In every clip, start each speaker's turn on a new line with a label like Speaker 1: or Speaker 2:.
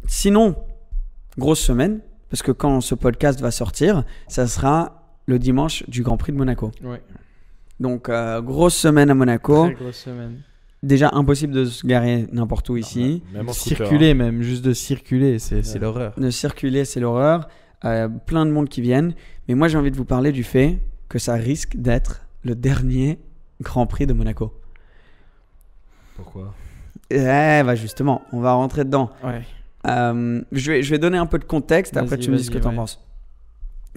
Speaker 1: Sinon, grosse semaine, parce que quand ce podcast va sortir, ça sera le dimanche du Grand Prix de Monaco.
Speaker 2: Ouais.
Speaker 1: Donc, grosse semaine à Monaco.
Speaker 2: Très grosse semaine.
Speaker 1: Déjà, impossible de se garer n'importe où ici.
Speaker 3: Même en scooter,
Speaker 2: Circuler même, juste de circuler, c'est l'horreur.
Speaker 1: De circuler, c'est l'horreur. Plein de monde qui viennent. Mais moi, j'ai envie de vous parler du fait que ça risque d'être le dernier Grand Prix de Monaco.
Speaker 3: Pourquoi?
Speaker 1: Bah justement, on va rentrer dedans.
Speaker 2: Ouais.
Speaker 1: Je vais donner un peu de contexte, après
Speaker 2: Vas-y,
Speaker 1: tu me dis ce que tu en
Speaker 2: ouais.
Speaker 1: penses.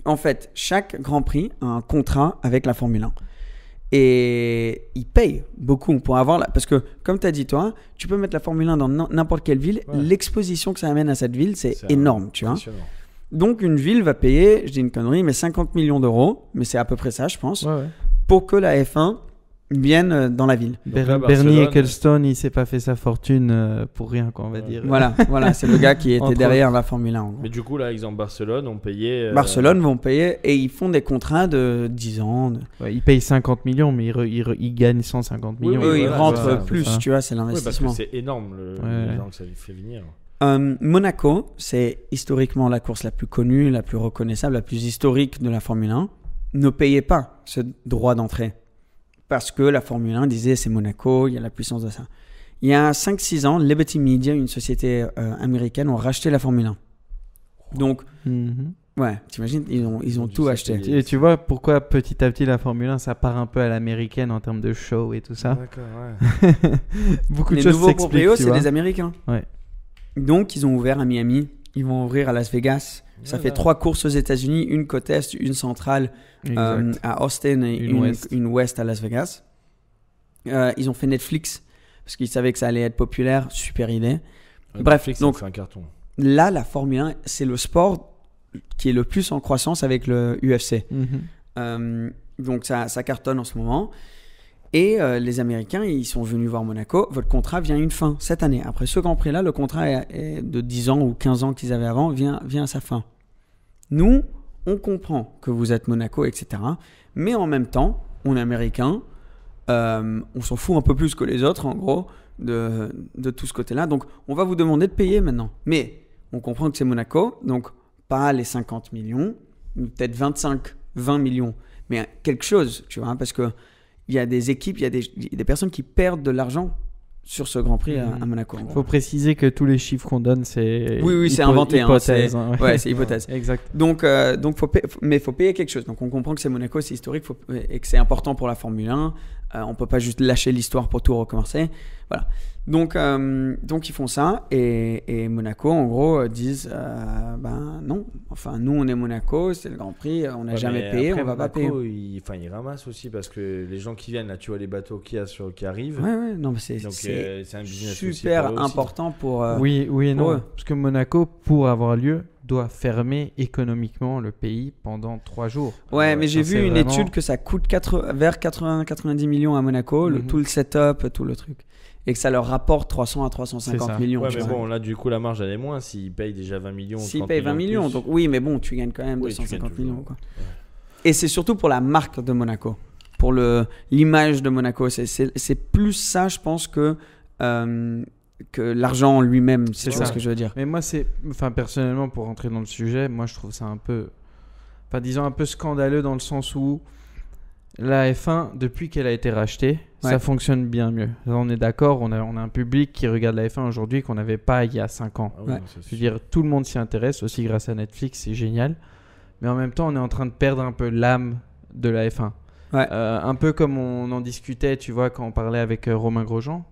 Speaker 1: En fait, chaque Grand Prix a un contrat avec la Formule 1. Et ils payent beaucoup pour avoir parce que, comme tu as dit toi, tu peux mettre la Formule 1 dans n'importe quelle ville.
Speaker 3: Ouais.
Speaker 1: L'exposition que ça amène à cette ville, c'est énorme, tu vois.
Speaker 3: Impressionnant.
Speaker 1: Donc, une ville va payer, je dis une connerie, mais 50 millions d'euros, mais c'est à peu près ça, je pense,
Speaker 2: Ouais.
Speaker 1: pour que la F1 vienne dans la ville.
Speaker 3: Donc là,
Speaker 2: Bernie
Speaker 3: Barcelone-
Speaker 2: Ecclestone, il s'est pas fait sa fortune pour rien, quoi, on va dire.
Speaker 1: Voilà, c'est le gars qui était
Speaker 2: Entre
Speaker 1: derrière la Formule 1. En gros.
Speaker 3: Mais du coup, là, exemple, Barcelone, on payait.
Speaker 1: Barcelone vont payer et ils font des contrats de 10 ans.
Speaker 2: Ouais, il paye 50 millions, mais il gagne 150
Speaker 3: Oui,
Speaker 2: millions.
Speaker 3: oui,
Speaker 1: Eux, ils
Speaker 3: voilà,
Speaker 1: rentrent
Speaker 3: voilà,
Speaker 1: plus,
Speaker 2: c'est ça.
Speaker 1: tu vois, c'est
Speaker 3: Oui, parce que
Speaker 1: l'investissement.
Speaker 3: c'est énorme l'argent que ça lui fait venir.
Speaker 1: Monaco, c'est historiquement la course la plus connue, la plus reconnaissable, la plus historique de la Formule 1. Ne payez pas ce droit d'entrée. Parce que la Formule 1 disait c'est Monaco, il y a la puissance de ça. Il y a 5-6 ans, Liberty Media, une société américaine, ont racheté la Formule 1. Donc,
Speaker 2: Mhm.
Speaker 1: ouais, t'imagines, ils ont
Speaker 3: Du
Speaker 1: tout
Speaker 3: satellite.
Speaker 1: acheté.
Speaker 2: Et tu vois pourquoi petit à petit la Formule 1 ça part un peu à l'américaine en termes de show et tout ça.
Speaker 3: D'accord, ouais.
Speaker 2: Beaucoup de
Speaker 1: Les
Speaker 2: choses
Speaker 1: nouveaux
Speaker 2: s'expliquent,
Speaker 1: proprios,
Speaker 2: tu
Speaker 1: c'est
Speaker 2: vois.
Speaker 1: des Américains.
Speaker 2: Ouais.
Speaker 1: Donc, ils ont ouvert à Miami, ils vont ouvrir à Las Vegas. Ça fait 3 courses aux États-Unis, une côte est, une centrale
Speaker 2: Exact.
Speaker 1: à Austin et une ouest à Las Vegas. Ils ont fait Netflix parce qu'ils savaient que ça allait être populaire. Super idée. Bref,
Speaker 3: Netflix,
Speaker 1: donc
Speaker 3: ça fait un carton.
Speaker 1: là, la Formule 1, c'est le sport qui est le plus en croissance avec le UFC.
Speaker 2: Mhm.
Speaker 1: Donc ça cartonne en ce moment. Et les Américains, ils sont venus voir Monaco. Votre contrat vient à une fin cette année. Après ce Grand Prix-là, le contrat est de 10 ans ou 15 ans qu'ils avaient avant vient à sa fin. Nous, on comprend que vous êtes Monaco, etc. Mais en même temps, on est Américains. On s'en fout un peu plus que les autres, en gros, de tout ce côté-là. Donc, on va vous demander de payer maintenant. Mais on comprend que c'est Monaco. Donc, pas les 50 millions, peut-être 25, 20 millions. Mais quelque chose, tu vois, parce que il y a des équipes, il y a des personnes qui perdent de l'argent sur ce Grand Prix à Monaco.
Speaker 2: Faut préciser que tous les chiffres qu'on donne c'est
Speaker 1: Oui, c'est inventé.
Speaker 2: hypothèse.
Speaker 1: Hein,
Speaker 2: hein,
Speaker 1: ouais, c'est hypothèse.
Speaker 2: Exact.
Speaker 1: Donc mais faut payer quelque chose. Donc, on comprend que c'est Monaco, c'est historique et que c'est important pour la Formule 1. On peut pas juste lâcher l'histoire pour tout recommencer. Voilà. Donc ils font ça et Monaco, en gros, disent ben non. Enfin, nous, on est Monaco, c'est le Grand Prix, on n'a jamais payé, on va pas payer.
Speaker 3: Il ramasse aussi parce que les gens qui viennent, là, tu vois les bateaux qui arrivent.
Speaker 1: Ouais, non, mais
Speaker 3: Donc,
Speaker 1: c'est
Speaker 3: c'est un business
Speaker 1: super
Speaker 3: aussi pour eux aussi.
Speaker 1: important pour.
Speaker 2: Oui et non.
Speaker 1: eux.
Speaker 2: Parce que Monaco, pour avoir lieu, doit fermer économiquement le pays pendant 3 jours.
Speaker 1: Ouais, mais j'ai
Speaker 2: ça,
Speaker 1: vu
Speaker 2: c'est
Speaker 1: une
Speaker 2: vraiment-
Speaker 1: étude que ça coûte vers 80-90 millions à Monaco, tout le setup, tout le truc. Et que ça leur rapporte 300 à 350
Speaker 2: C'est ça.
Speaker 1: millions.
Speaker 3: Ouais,
Speaker 1: tu
Speaker 3: mais
Speaker 1: vois.
Speaker 3: bon, là, du coup, la marge, elle est moins s'ils payent déjà 20 millions.
Speaker 1: S'ils
Speaker 3: 30
Speaker 1: payent 20 millions,
Speaker 3: de plus.
Speaker 1: donc oui, mais bon, tu gagnes quand même
Speaker 3: Oui, tu
Speaker 1: 250
Speaker 3: gagnes
Speaker 1: millions.
Speaker 3: toujours.
Speaker 1: Quoi. Et c'est surtout pour la marque de Monaco, pour l'image de Monaco. C'est plus ça, je pense, que l'argent en lui-même, c'est
Speaker 2: ça.
Speaker 1: ce que je veux dire.
Speaker 2: Mais moi, personnellement, pour rentrer dans le sujet, moi, je trouve ça un peu scandaleux dans le sens où la F1, depuis qu'elle a été rachetée, ça fonctionne bien mieux. Là, on est d'accord, on a un public qui regarde la F1 aujourd'hui qu'on n'avait pas il y a 5 ans.
Speaker 3: Ah oui,
Speaker 1: Ouais.
Speaker 3: non, c'est
Speaker 2: Je veux dire, tout le monde s'y intéresse, aussi grâce à Netflix, c'est génial. Mais en même temps, on est en train de perdre un peu l'âme de la F1.
Speaker 1: Ouais.
Speaker 2: Un peu comme on en discutait, tu vois, quand on parlait avec Romain Grosjean.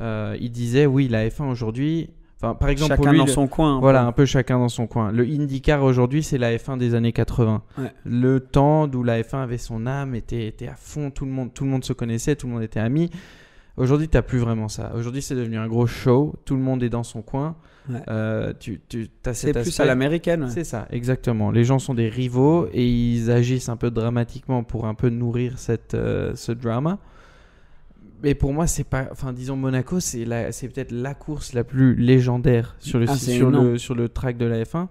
Speaker 2: Il disait, oui, la F1 aujourd'hui... Enfin, par exemple,
Speaker 1: Chacun
Speaker 2: pour lui,
Speaker 1: dans son coin.
Speaker 2: voilà, un peu chacun dans son coin. Le IndyCar aujourd'hui, c'est la F1 des années 80.
Speaker 1: Ouais.
Speaker 2: Le temps d'où la F1 avait son âme, était à fond, tout le monde se connaissait, tout le monde était ami. Aujourd'hui, tu n'as plus vraiment ça. Aujourd'hui, c'est devenu un gros show, tout le monde est dans son coin.
Speaker 1: Ouais.
Speaker 2: T'as
Speaker 1: C'est
Speaker 2: cet
Speaker 1: plus
Speaker 2: aspect.
Speaker 1: à l'américaine. Ouais.
Speaker 2: C'est ça, exactement. Les gens sont des rivaux et ils agissent un peu dramatiquement pour un peu nourrir ce drama. Mais pour moi, c'est pas. Enfin, disons, Monaco, c'est peut-être la course la plus légendaire sur le track de la F1.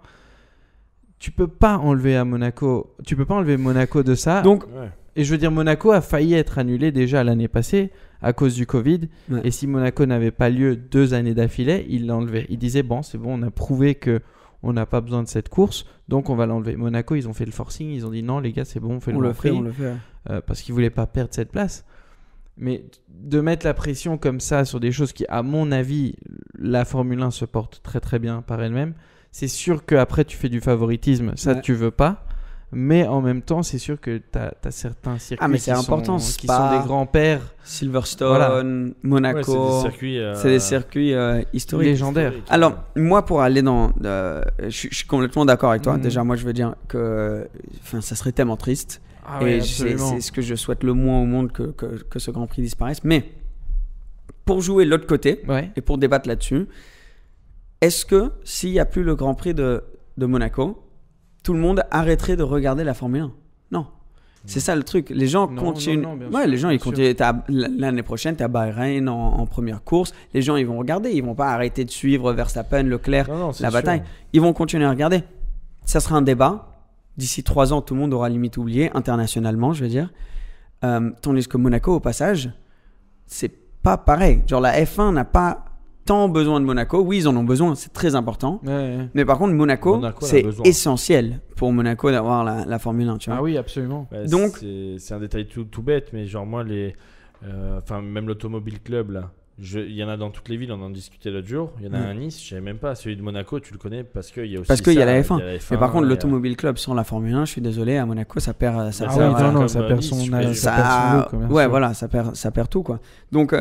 Speaker 2: Tu peux pas enlever Monaco de ça.
Speaker 1: Donc,
Speaker 3: Ouais.
Speaker 2: Et je veux dire, Monaco a failli être annulé déjà l'année passée à cause du Covid.
Speaker 1: Ouais.
Speaker 2: Et si Monaco n'avait pas lieu 2 années d'affilée, il l'enlevait. Il disait, bon, c'est bon, on a prouvé qu'on n'a pas besoin de cette course, donc on va l'enlever. Monaco, ils ont fait le forcing, ils ont dit, non, les gars, c'est bon, on fait le Grand Prix.
Speaker 1: On le fait.
Speaker 2: Parce qu'ils ne voulaient pas perdre cette place. Mais de mettre la pression comme ça sur des choses qui, à mon avis, la Formule 1 se porte très très bien par elle-même, c'est sûr qu'après tu fais du favoritisme, ça tu veux pas. Mais en même temps, c'est sûr que tu as certains circuits
Speaker 1: qui
Speaker 2: sont des grands-pères.
Speaker 1: Silverstone, Monaco. C'est des circuits historiques.
Speaker 2: Légendaires.
Speaker 1: Alors, moi, pour aller dans... je suis complètement d'accord avec toi. Déjà, moi, je veux dire que ça serait tellement triste. Et c'est ce que je souhaite le moins au monde que ce Grand Prix disparaisse. Mais pour jouer l'autre côté et pour débattre là-dessus, est-ce que s'il n'y a plus le Grand Prix de Monaco, tout le monde arrêterait de regarder la Formule 1? Non. C'est ça le truc. Les gens continuent. Les gens ils continuent. L'année prochaine, tu as Bahreïn en première course. Les gens ils vont regarder. Ils vont pas arrêter de suivre Verstappen, Leclerc, la bataille. Ils vont continuer à regarder. Ça sera un débat. D'ici 3 ans, tout le monde aura limite oublié, internationalement, je veux dire. Tandis que Monaco, au passage, c'est pas pareil. Genre, la F1 n'a pas tant besoin de Monaco. Oui, ils en ont besoin, c'est très important. Mais par contre, Monaco c'est essentiel pour Monaco d'avoir la Formule 1, tu vois.
Speaker 2: Ah oui, absolument.
Speaker 3: Donc, c'est un détail tout bête, mais genre, moi, même l'Automobile Club, là. Il y en a dans toutes les villes, on en discutait l'autre jour. Il y en a un à Nice, je savais même pas. Celui de Monaco, tu le connais parce qu'il y a aussi.
Speaker 1: Parce qu'il y a la F1. Mais par contre, l'Automobile Club sans la Formule 1, je suis désolé, à Monaco, ça perd. Ça
Speaker 2: perd son look.
Speaker 1: Ouais, voilà, ça perd tout, quoi. Donc,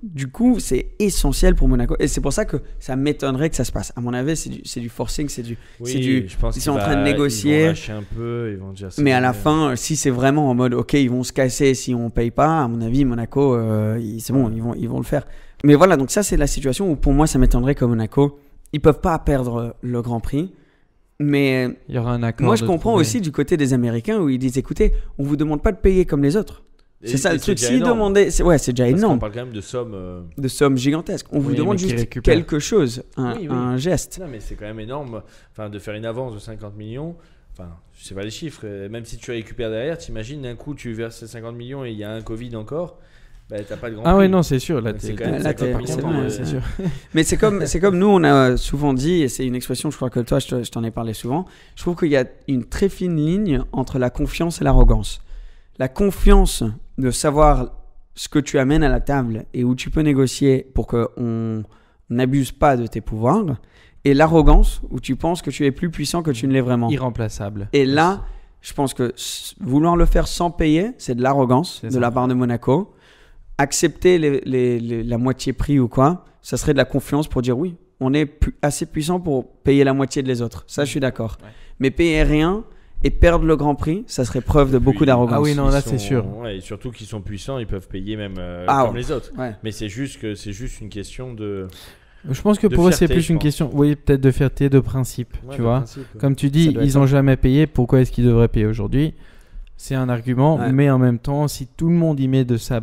Speaker 1: du coup, c'est essentiel pour Monaco. Et c'est pour ça que ça m'étonnerait que ça se passe. À mon avis, c'est du forcing,
Speaker 3: je pense
Speaker 1: ils sont en train de négocier.
Speaker 3: Ils vont lâcher un peu, ils vont dire.
Speaker 1: Mais à la fin, si c'est vraiment en mode, ok, ils vont se casser si on paye pas, à mon avis, Monaco, c'est bon, ils vont le faire. Mais voilà, donc ça c'est la situation où pour moi ça m'étonnerait que Monaco, ils peuvent pas perdre le Grand Prix. Mais
Speaker 2: il y aura un accord.
Speaker 1: Moi je comprends aussi du côté des Américains où ils disent écoutez, on vous demande pas de payer comme les autres. C'est ça le truc. S'ils demandaient, c'est déjà énorme.
Speaker 3: On parle quand même de
Speaker 1: sommes gigantesques. On vous demande juste quelque chose, un geste.
Speaker 3: Non mais c'est quand même énorme. Enfin, de faire une avance de 50 millions. Enfin, je sais pas les chiffres. Même si tu récupères derrière, t'imagines d'un coup tu verses 50 millions et il y a un Covid encore. T'as pas de grand prix.
Speaker 2: Ouais, non, c'est sûr. Là,
Speaker 3: c'est quand même
Speaker 1: c'est sûr. Mais c'est comme nous, on a souvent dit, et c'est une expression, je crois que toi, je t'en ai parlé souvent. Je trouve qu'il y a une très fine ligne entre la confiance et l'arrogance. La confiance de savoir ce que tu amènes à la table et où tu peux négocier pour qu'on n'abuse pas de tes pouvoirs, et l'arrogance où tu penses que tu es plus puissant que tu ne l'es vraiment.
Speaker 2: Irremplaçable.
Speaker 1: Et là, je pense que vouloir le faire sans payer, c'est de l'arrogance de la part de Monaco. Accepter la moitié prix ou quoi, ça serait de la confiance pour dire oui, on est assez puissant pour payer la moitié de les autres. Ça, je suis d'accord. Ouais. Mais payer rien et perdre le Grand Prix, ça serait preuve de beaucoup d'arrogance.
Speaker 2: Ah oui, non, là, c'est sûr.
Speaker 3: Ouais, et surtout qu'ils sont puissants, ils peuvent payer même comme les autres.
Speaker 1: Ouais.
Speaker 3: Mais c'est juste une question de...
Speaker 2: Je pense que pour eux, c'est plus une question, peut-être de fierté, de principe, tu vois. Comme tu dis, ils n'ont jamais payé, pourquoi est-ce qu'ils devraient payer aujourd'hui ? C'est un argument, mais en même temps, si tout le monde y met de sa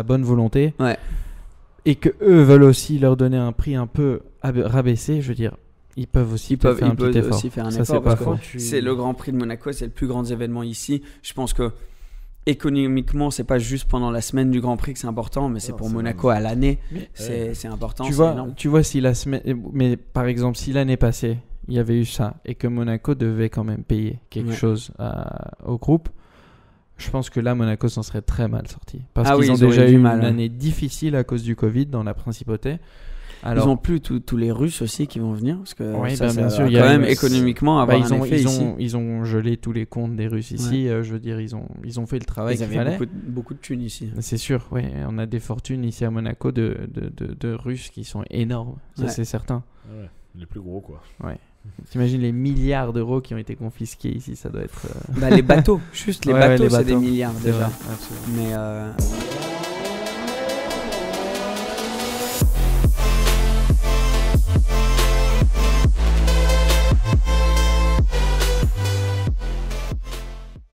Speaker 2: bonne volonté, et que eux veulent aussi leur donner un prix un peu rabaissé, je veux dire, ils peuvent aussi faire un petit effort.
Speaker 1: Aussi faire un effort parce que c'est le Grand Prix de Monaco, c'est le plus grand événement ici. Je pense que économiquement, c'est pas juste pendant la semaine du Grand Prix que c'est important, mais c'est pour Monaco à l'année, c'est important.
Speaker 2: Tu vois, si la semaine, mais par exemple, si l'année passée il y avait eu ça et que Monaco devait quand même payer quelque chose au groupe, je pense que là Monaco s'en serait très mal sorti parce qu'ils ont déjà eu une année difficile à cause du Covid dans la principauté. Alors,
Speaker 1: ils ont plus tous les Russes aussi qui vont venir parce que
Speaker 2: bien sûr,
Speaker 1: il y a quand même économiquement avoir un effet ici.
Speaker 2: Ils ont gelé tous les comptes des Russes ici. Je veux dire, ils ont fait le travail qu'il fallait.
Speaker 1: Beaucoup de thunes ici.
Speaker 2: C'est sûr, oui. On a des fortunes ici à Monaco de Russes qui sont énormes. Ça, c'est certain.
Speaker 3: Ouais, les plus gros, quoi.
Speaker 2: Ouais. T'imagines les milliards d'euros qui ont été confisqués ici, ça doit être...
Speaker 1: les bateaux, juste les bateaux, c'est des milliards déjà.
Speaker 2: Vrai,
Speaker 1: mais